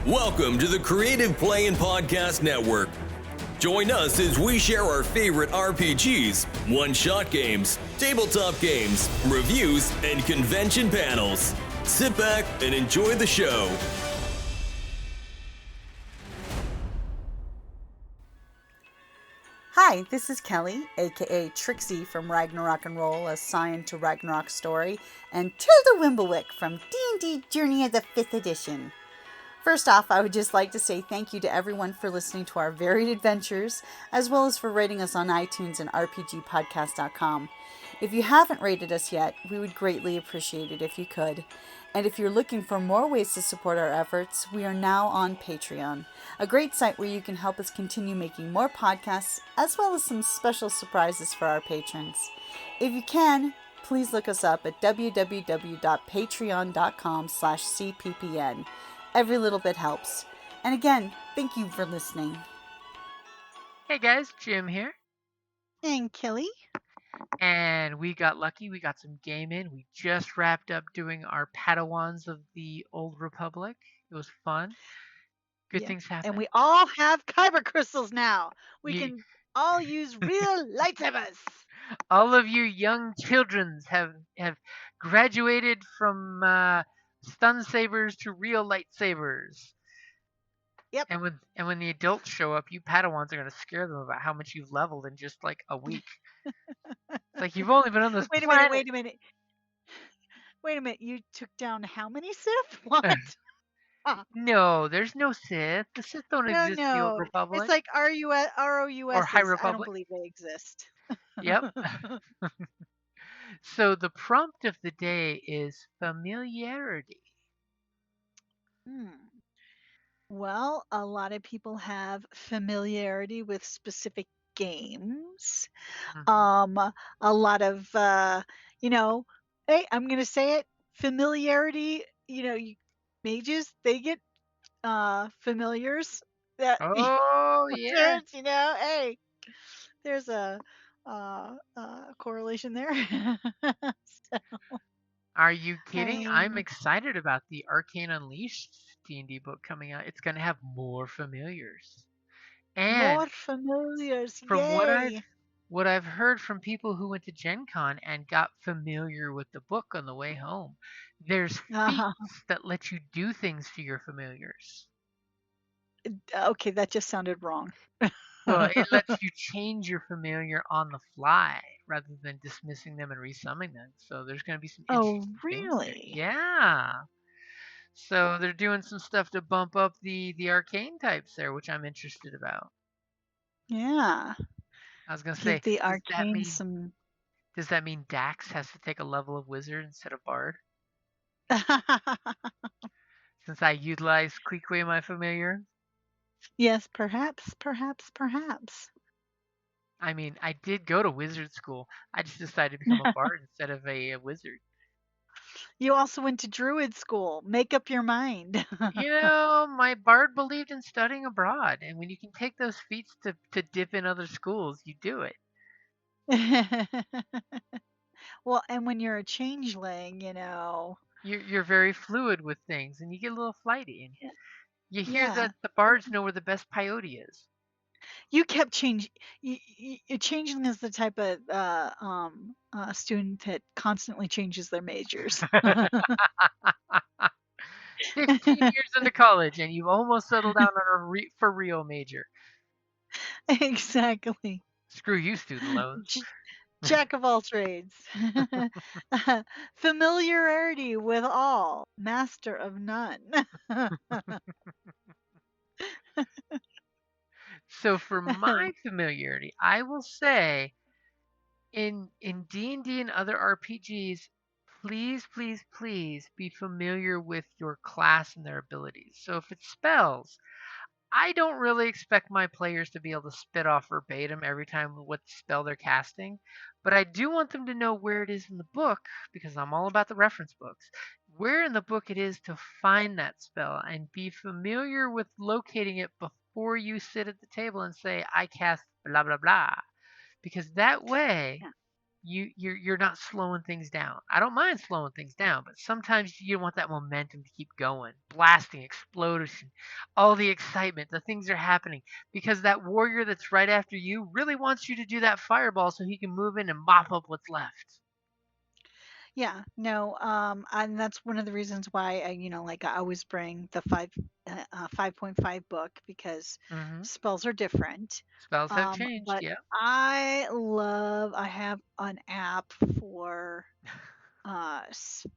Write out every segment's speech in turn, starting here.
Welcome to the Creative Play and Podcast Network. Join us as we share our favorite RPGs, one-shot games, tabletop games, reviews, and convention panels. Sit back and enjoy the show. Hi, this is Kelly, aka Trixie from Ragnarok and Roll, assigned to Ragnarok Story, and Tilda Wimblewick from D&D Journey of the 5th Edition. First off, I would just like to say thank you to everyone for listening to our varied adventures, as well as for rating us on iTunes and RPGpodcast.com. If you haven't rated us yet, we would greatly appreciate it if you could. And if you're looking for more ways to support our efforts, we are now on Patreon, a great site where you can help us continue making more podcasts, as well as some special surprises for our patrons. If you can, please look us up at www.patreon.com/cppn. Every little bit helps. And again, thank you for listening. Hey guys, Jim here. And Kelly. And we got lucky, we got some game in. We just wrapped up doing our Padawans of the Old Republic. It was fun. Good things happen. And we all have kyber crystals now. We can all use real lightsabers. All of you young children have graduated from stun sabers to real lightsabers. Yep. And when the adults show up, you Padawans are going to scare them about how much you've leveled in just like a week. It's like you've only been on this planet. Wait a minute. You took down how many Sith? What? No, there's no Sith. The Sith don't exist in the Old Republic. It's like ROUS or High Republic. I don't believe they exist. Yep. So the prompt of the day is familiarity. Well, a lot of people have familiarity with specific games. Mm-hmm. A lot of, hey, I'm going to say it, familiarity, mages, they get familiars. That, yeah. Hey, there's a correlation there. So, are you kidding? I'm excited about the Arcane Unleashed D&D book coming out. It's going to have more familiars. And more familiars. From Yay. what I've heard from people who went to Gen Con and got familiar with the book on the way home, there's feats that let you do things to your familiars. Okay, that just sounded wrong. Well, it lets you change your familiar on the fly rather than dismissing them and resummoning them. So there's going to be some interesting really? Yeah. So they're doing some stuff to bump up the arcane types there, which I'm interested about. Yeah. I was going to say, the arcane some... Does that mean Dax has to take a level of wizard instead of bard? Since I utilize Cliquay, my familiar? Yes, perhaps. I mean, I did go to wizard school. I just decided to become a bard instead of a wizard. You also went to druid school. Make up your mind. My bard believed in studying abroad. And when you can take those feats to dip in other schools, you do it. Well, and when you're a changeling, You're very fluid with things, and you get a little flighty. And you hear that the bards know where the best peyote is. You kept changing. Changeling is the type of student that constantly changes their majors. 15 years into college, and you've almost settled down on a for real major. Exactly. Screw you, student loans. Jack of all trades. Familiarity with all, master of none. So for my familiarity, I will say in D&D and other RPGs, please be familiar with your class and their abilities. So if it's spells, I don't really expect my players to be able to spit off verbatim every time what spell they're casting, but I do want them to know where it is in the book, because I'm all about the reference books, where in the book it is to find that spell, and be familiar with locating it before you sit at the table and say, I cast blah, blah, blah. Because that way, you're not slowing things down. I don't mind slowing things down, but sometimes you want that momentum to keep going, blasting, explosion, all the excitement, the things are happening because that warrior that's right after you really wants you to do that fireball so he can move in and mop up what's left. Yeah, no, and that's one of the reasons why like I always bring the 5.5 book because Hmm. spells are different. Spells have changed, But yeah. I have an app for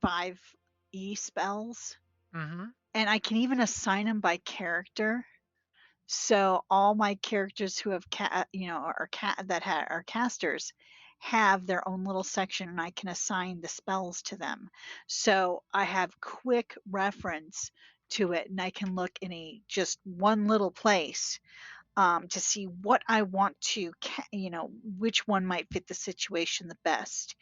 5e spells, Hmm. and I can even assign them by character. So all my characters who have are casters have their own little section, and I can assign the spells to them. So I have quick reference to it, and I can look in just one little place to see what I want to, which one might fit the situation the best.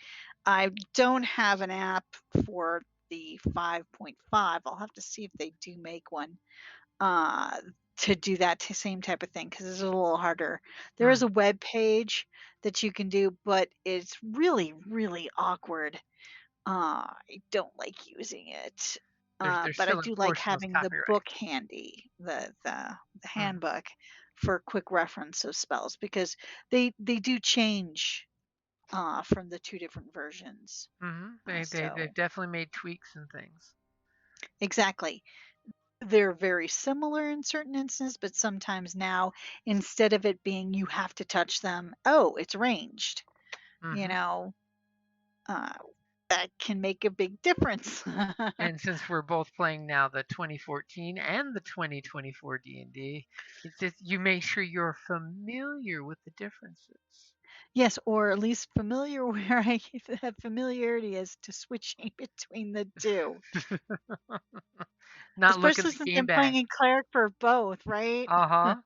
I don't have an app for the 5.5. I'll have to see if they do make one uh, to do that same type of thing because it's a little harder. There is Mm. a web page that you can do, but it's really, really awkward. I don't like using it. They're But I still do like enforcing those having the book copyrights. handy, the Hmm. handbook for quick reference of spells because they do change from the two different versions. Hmm. They've So definitely made tweaks and things. exactly. They're very similar in certain instances, but sometimes now instead of it being you have to touch them, oh, it's ranged. You Hmm. know, uh, that can make a big difference. And since we're both playing now the 2014 and the 2024 D&D, it's just you make sure you're familiar with the differences. Yes, or at least familiar where I have familiarity as to switching between the two. Not look at Especially the since game I'm playing bag. in cleric for both, right? Uh-huh.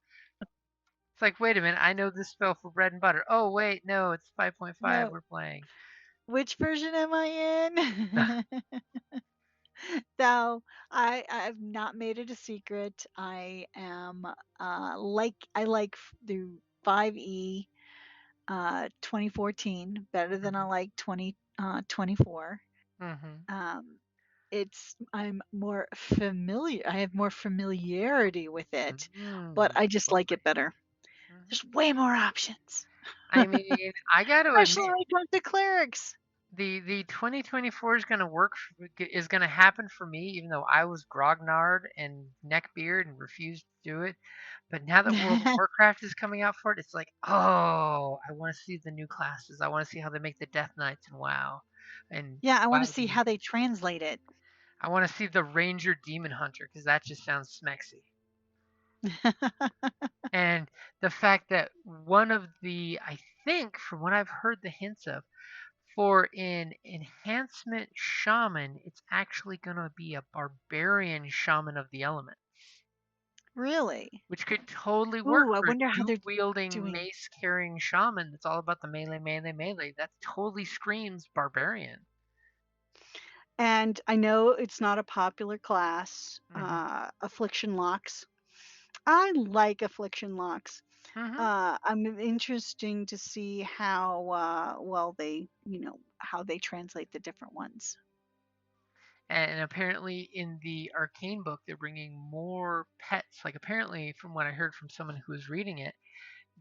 It's like, wait a minute, I know this spell for bread and butter. Oh, wait, no, it's 5.5 No, we're playing. which version am I in? So I've not made it a secret. I am I like the 5e 2014 better than I Hmm. like 2024. Hmm. Um I'm more familiar. I have more familiarity with it, but I just like Lovely. it better. Hmm. There's way more options. I mean, I got to Especially admit, when it comes to clerics. the 2024 is going to is going to happen for me, even though I was grognard and neckbeard and refused to do it. But now that World of Warcraft is coming out for it, it's like, oh, I want to see the new classes. I want to see how they make the Death Knights and WoW, and Yeah, I want to WoW see how Demons. they translate it. I want to see the Ranger Demon Hunter because that just sounds smexy. And the fact that one of the, I think, from what I've heard the hints of, for an enhancement shaman, it's actually going to be a barbarian shaman of the elements, Really? which could totally work Ooh, I for a wonder how dual they're wielding doing. mace carrying shaman that's all about the melee, melee, melee. That totally screams barbarian. And I know it's not a popular class, Hmm. affliction locks. I like affliction locks. Hmm. I'm interesting to see how well they, how they translate the different ones. And apparently, in the arcane book, they're bringing more pets. Like, apparently, from what I heard from someone who was reading it,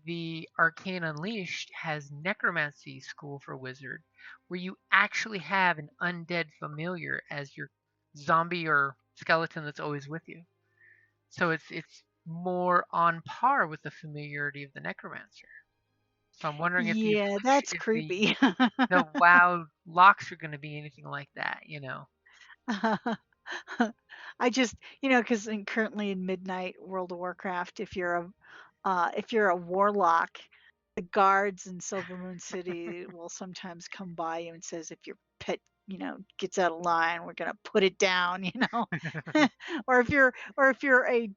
the Arcane Unleashed has Necromancy School for Wizard, where you actually have an undead familiar as your zombie or skeleton that's always with you. So it's more on par with the familiarity of the Necromancer. So I'm wondering if Yeah, that's if the creepy. the WoW locks are going to be anything like that, you know. I just, because currently in Midnight World of Warcraft, if you're a warlock, the guards in Silver Moon City will sometimes come by you and says, if your pet, gets out of line, we're gonna put it down, or if you're a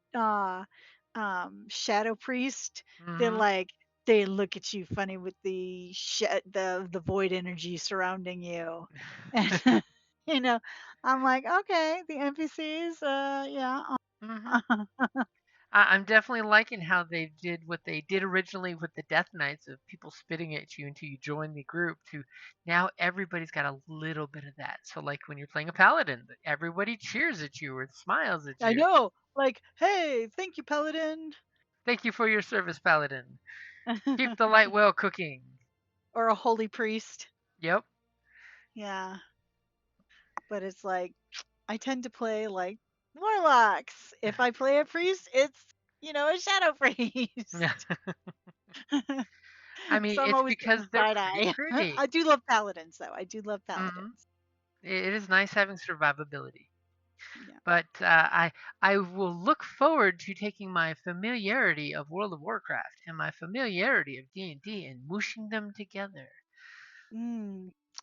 shadow priest, they're Hmm. like they look at you funny with the void energy surrounding you, and you know, I'm like, okay, the NPCs, yeah. Hmm. I'm definitely liking how they did what they did originally with the Death Knights of people spitting at you until you join the group to now everybody's got a little bit of that. So like when you're playing a paladin, everybody cheers at you or smiles at I you. know. Like, hey, thank you, Paladin. Thank you for your service, paladin. Keep the light well cooking. Or a holy priest. Yep. Yeah. But it's like, I tend to play like warlocks. If I play a priest, it's, a shadow priest. I mean, So I'm it's always getting because they're side pretty eye. pretty. I do love paladins, though. I do love hmm paladins. It is nice having survivability. Yeah. But I will look forward to taking my familiarity of World of Warcraft and my familiarity of D&D and mushing them together.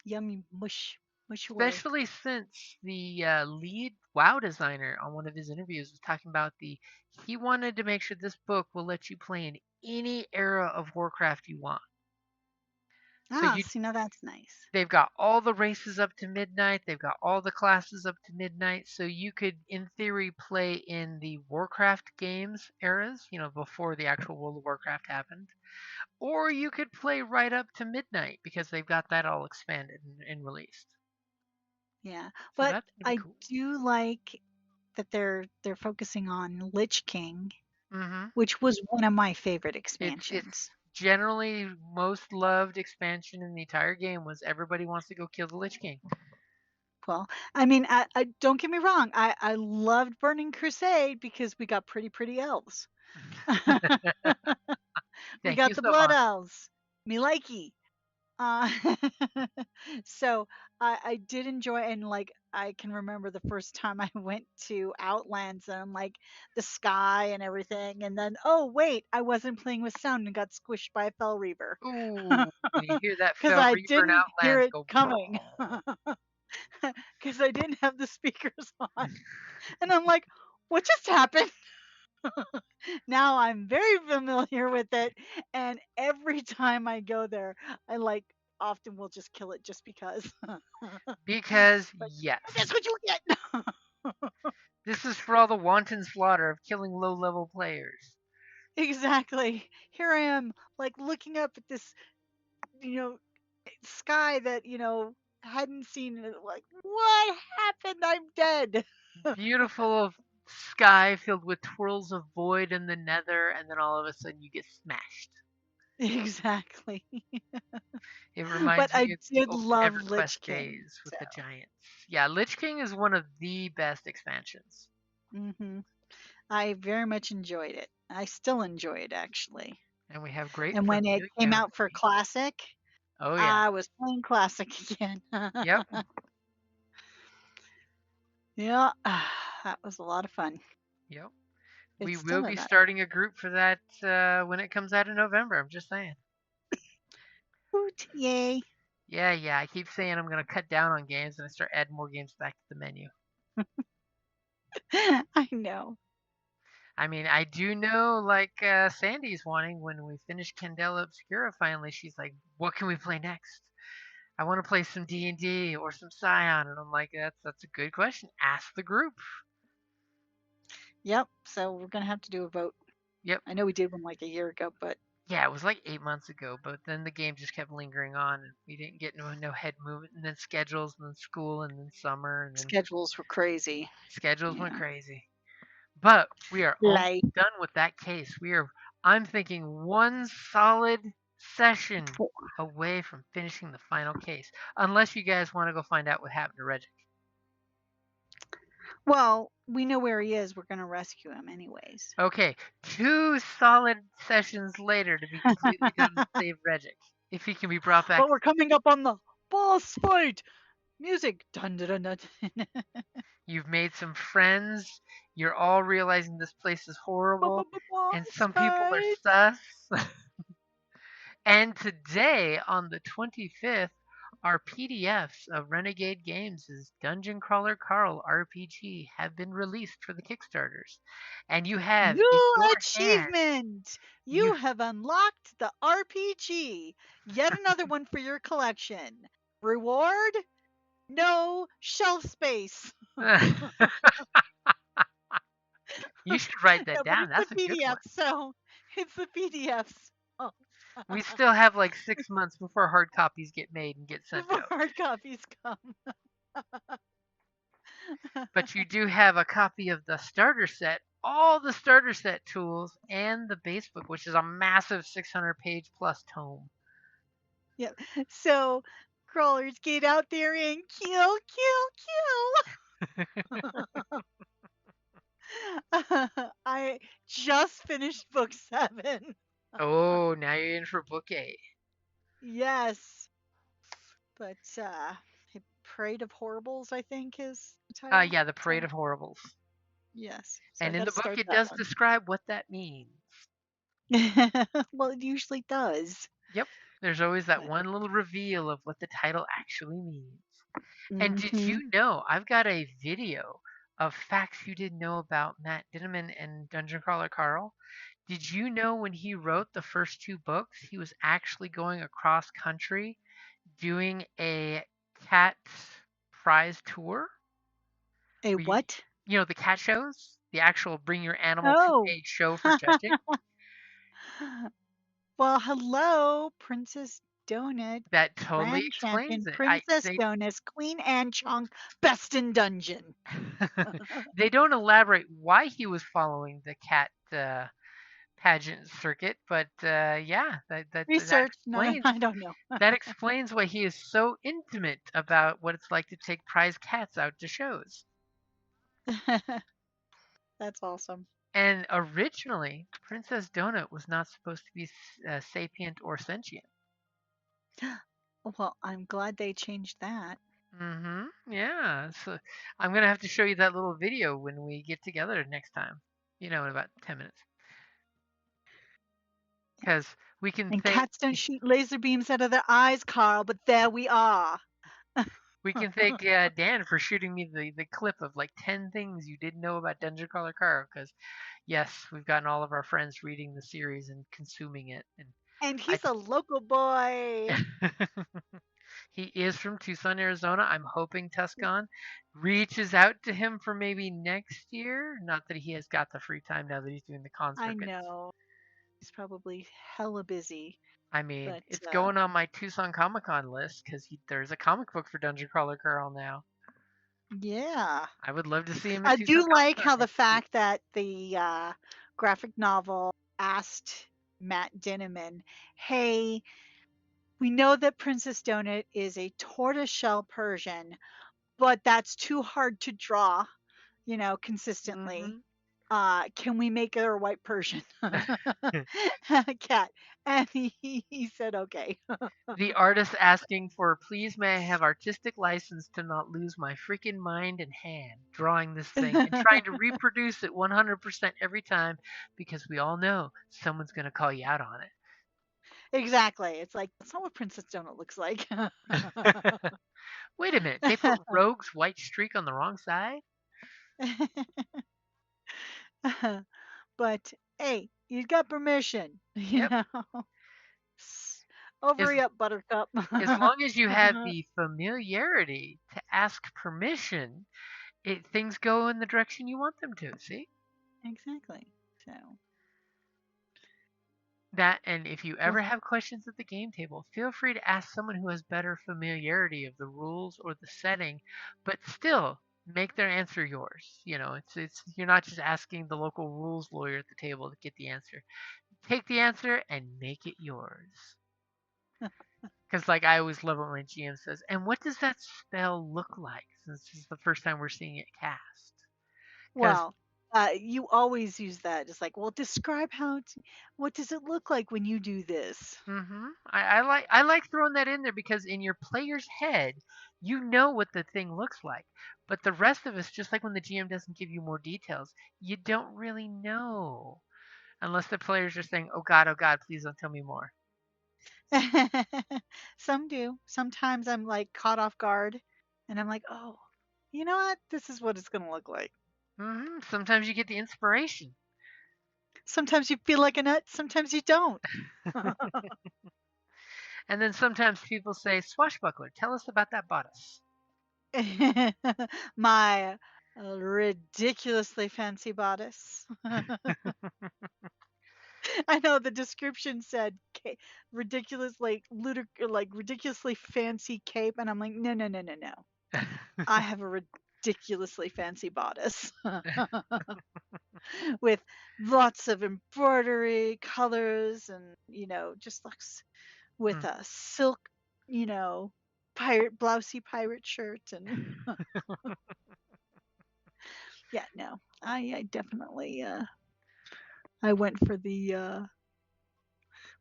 Yummy mush. Mush away. Especially since the lead WoW designer on one of his interviews was talking about he wanted to make sure this book will let you play in any era of Warcraft you want. So See, now that's nice. they've got all the races up to midnight, they've got all the classes up to midnight, so you could in theory play in the Warcraft games eras, before the actual World of Warcraft happened, or you could play right up to midnight because they've got that all expanded and released. Yeah. So But that's gonna be I cool. do like that they're focusing on Lich King, Mhm. which was one of my favorite It's expansions. generally most loved expansion in the entire game was everybody wants to go kill the Lich King. Well, I mean, I don't get me wrong. I loved Burning Crusade because we got pretty elves. We Thank you got the so blood much. elves. Me likey. Uh, so I did enjoy, and like I can remember the first time I went to Outlands and like the sky and everything, and then oh wait, I wasn't playing with sound and got squished by a fell reaver Ooh, when you hear that because Fell I Reaper and didn't hear Outlands it go, coming because I didn't have the speakers on, and I'm like, what just happened? Now I'm very familiar with it, and every time I go there, I like often will just kill it just because. because Like, yes, that's what you get. this is for all the wanton slaughter of killing low-level players. Exactly. Here I am, like looking up at this, you know, sky that hadn't seen it. Like, what happened? I'm dead. Beautiful sky filled with twirls of void in the nether, and then all of a sudden you get smashed. Exactly. It But reminds I me of the did old love EverQuest Lich King. days with So, the giants. Yeah, Lich King is one of the best expansions. hmm I very much enjoyed it. I still enjoy it actually. And we have great And when it came out for familiarity. Classic, Oh yeah. I was playing Classic again. Yep. Yeah, that was a lot of fun. Yep. We It's will still a be lot. starting a group for that when it comes out in November. I'm just saying. Hoot, yay. Yeah. I keep saying I'm going to cut down on games and I start adding more games back to the menu. I know. I mean, I do know, like Sandy's wanting when we finish Candela Obscura finally. She's like, "What can we play next? I want to play some D&D or some Scion." And I'm like, "That's a good question. Ask the group." Yep. So we're gonna have to do a vote. Yep. I know we did one like a year ago, but Yeah, it was like 8 months ago, but then the game just kept lingering on, and we didn't get no head movement, and then schedules, and then school, and then summer, and then schedules were crazy. schedules went Yeah. crazy. But we are almost Like done with that case. I'm thinking one solid session away from finishing the final case. Unless you guys want to go find out what happened to Reggie. well, we know where he is. We're gonna rescue him anyways. Okay, 2 solid sessions later to be completely done with Save Regic. If he can be brought back. But we're coming up on the boss fight. Music. Dun dun dun dun. You've made some friends. You're all realizing this place is horrible. And Boss some people are fight. sus. And today, on the 25th, our PDFs of Renegade Games' Dungeon Crawler Carl RPG have been released for the Kickstarters. And you have in New your hand, achievement! you You have unlocked the RPG. Yet another one for your collection. Reward? No shelf space. You should write that Yeah, but down. it's the That's a good PDF, one. so it's the PDFs. We still have like 6 months before hard copies get made and get sent Before out. hard copies come. But you do have a copy of the starter set, all the starter set tools, and the base book, which is a massive 600-page plus tome. Yep. So crawlers, get out there and kill, kill, kill. I just finished book 7. Oh, now you're in for book 8. Yes. But Parade of Horribles, I think, is the title. Yeah, the Parade of Horribles. Yes. So I And in got the to book, start it that does one. describe what that means. Well, it usually does. Yep, there's always that But, one little reveal of what the title actually means. And did mhm. you know I've got a video of facts you didn't know about Matt Dinneman and Dungeon Crawler Carl? Did you know when he wrote the first 2 books, he was actually going across country doing a cat prize tour? A Where what? the cat shows, the actual bring your animal to Oh. a show for judging. Well, hello, Princess Donut, That totally Grand explains Champion, it. Princess Donut, Queen Anne Chunk, Best in Dungeon. They don't elaborate why he was following the cat pageant circuit, but yeah, that Research? No, explains I don't know. that explains why he is so intimate about what it's like to take prize cats out to shows. That's awesome. And originally, Princess Donut was not supposed to be sapient or sentient. Well, I'm glad they changed that. Yeah. So I'm gonna have to show you that little video when we get together next time. In about 10 minutes. Because we can And thank cats don't shoot laser beams out of their eyes, Carl, but there we are. Dan for shooting me the clip of like 10 things you didn't know about Dungeon Crawler Carl. Because yes, we've gotten all of our friends reading the series and consuming it, And I he's a local boy. he is from Tucson, Arizona. I'm hoping Tuscan reaches out to him for maybe next year. Not that he has got the free time now that he's doing the con I circuits. know. He's probably hella busy. I mean, But it's going on my Tucson Comic Con list because there's a comic book for Dungeon Crawler Carl now. yeah. I would love to see him at I Tucson do like Comic how Con the next year. fact that the graphic novel asked Matt Dinneman, hey, we know that Princess Donut is a tortoiseshell Persian, but that's too hard to draw, consistently. Mhm. Can we make her a white Persian cat? And he said, okay. The artist asking for, please may I have artistic license to not lose my freaking mind and hand drawing this thing and trying to reproduce it 100% every time because we all know someone's going to call you out on Exactly. It's like, that's not what Princess Donut looks like. it. Wait a minute, they put Rogue's white streak on the wrong side? But hey, you got permission. Yep. As, Over up, Buttercup. as long as you have the familiarity to ask permission, things go in the direction you want them to, see? Exactly. So That, and if you ever well, have questions at the game table, feel free to ask someone who has better familiarity of the rules or the setting, but still make their answer yours. It's you're not just asking the local rules lawyer at the table to get the answer. Take the answer and make it yours. Because like I always love what my GM says, and what does that spell look like? Since this is the first time we're seeing it cast. Because well, you always use that. It's like, well, describe what does it look like when you do this? I like throwing that in there because in your player's head, you know what the thing looks like, but the rest of us, just like when the GM doesn't give you more details, you don't really know unless the players are saying, oh God, please don't tell me more." Some do. Sometimes I'm like caught off guard, and I'm like, oh, you know what? This is what it's gonna look like. Sometimes you get the inspiration. Sometimes you feel like a nut. Sometimes you don't. And then sometimes people say, "Swashbuckler, tell us about that bodice." My A ridiculously fancy bodice. I know the description said ridiculously fancy cape, and I'm like, no. I have a ridiculously fancy bodice with lots of embroidery, colors, and just looks with a silk, blousey pirate shirt, and yeah, no, I definitely I went for the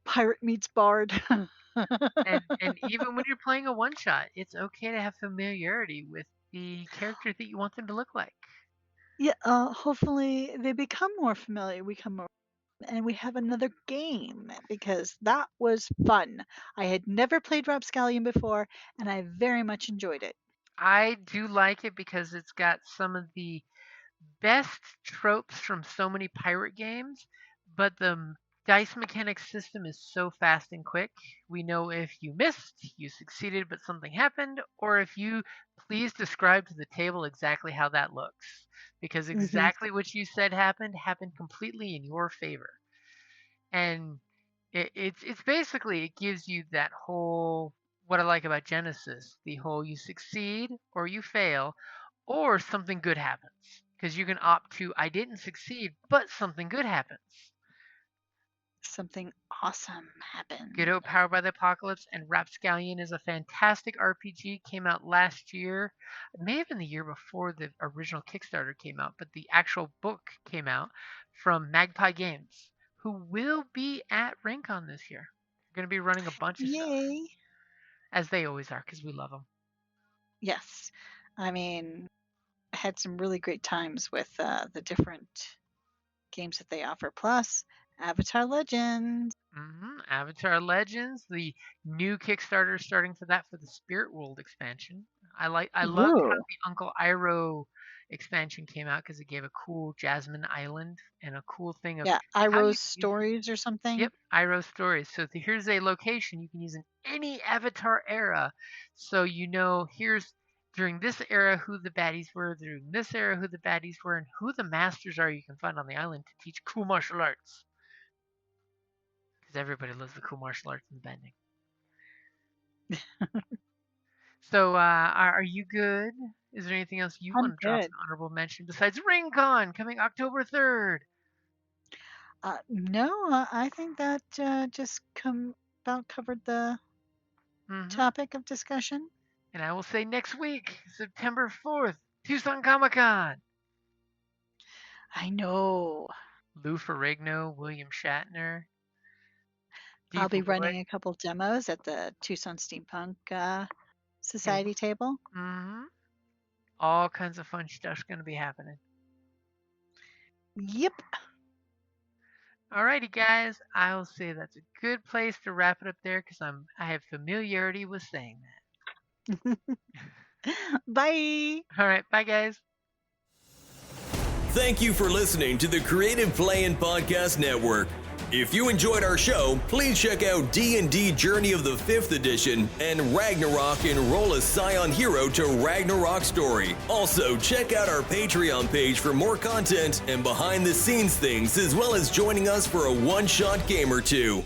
pirate meets bard. And even when you're playing a one shot, it's okay to have familiarity with the character that you want them to look like. Yeah, hopefully they become more familiar. And we have another game because that was fun. I had never played Rapscallion before, and I very much enjoyed it. I do like it because it's got some of the best tropes from so many pirate games, but the dice mechanics system is so fast and quick. We know if you missed, you succeeded, but something happened, or if you please describe to the table exactly how that looks. Because exactly what you said happened completely in your favor. And it's basically, it gives you that whole, what I like about Genesis, the whole you succeed or you fail or something good happens, because you can opt to I didn't succeed but something good happens. Something awesome happened. Godot Powered by the Apocalypse and Rapscallion is a fantastic RPG. Came out last year. It may have been the year before the original Kickstarter came out, but the actual book came out from Magpie Games, who will be at RainCon this year. They're going to be running a bunch of stuff. Yay! As they always are, because we love them. Yes. I mean, I had some really great times with the different games that they offer. Plus, Avatar Legends. Avatar Legends, the new Kickstarter starting for that for the Spirit World expansion. I loved how the Uncle Iroh expansion came out because it gave a cool Jasmine Island and a cool thing of Iroh's Stories or something. Yep, Iroh's Stories. So here's a location you can use in any Avatar era. So here's during this era who the baddies were, during this era who the baddies were, and who the masters are you can find on the island to teach cool martial arts. Because everybody loves the cool martial arts and the bending. So, are you good? Is there anything else you want to drop an honorable mention besides RainCon coming October 3rd? No, I think that just about covered the topic of discussion. And I will say next week, September 4th, Tucson Comic-Con. I know. Lou Ferrigno, William Shatner. I'll be running a couple demos at the Tucson Steampunk Society table. All kinds of fun stuff's going to be happening. Yep. Alrighty, guys. I'll say that's a good place to wrap it up there because I have familiarity with saying that. Bye. All right. Bye, guys. Thank you for listening to the Creative Playing Podcast Network. If you enjoyed our show, please check out D&D Journey of the 5th Edition and Ragnarok Enroll a Scion Hero to Ragnarok Story. Also, check out our Patreon page for more content and behind-the-scenes things, as well as joining us for a one-shot game or two.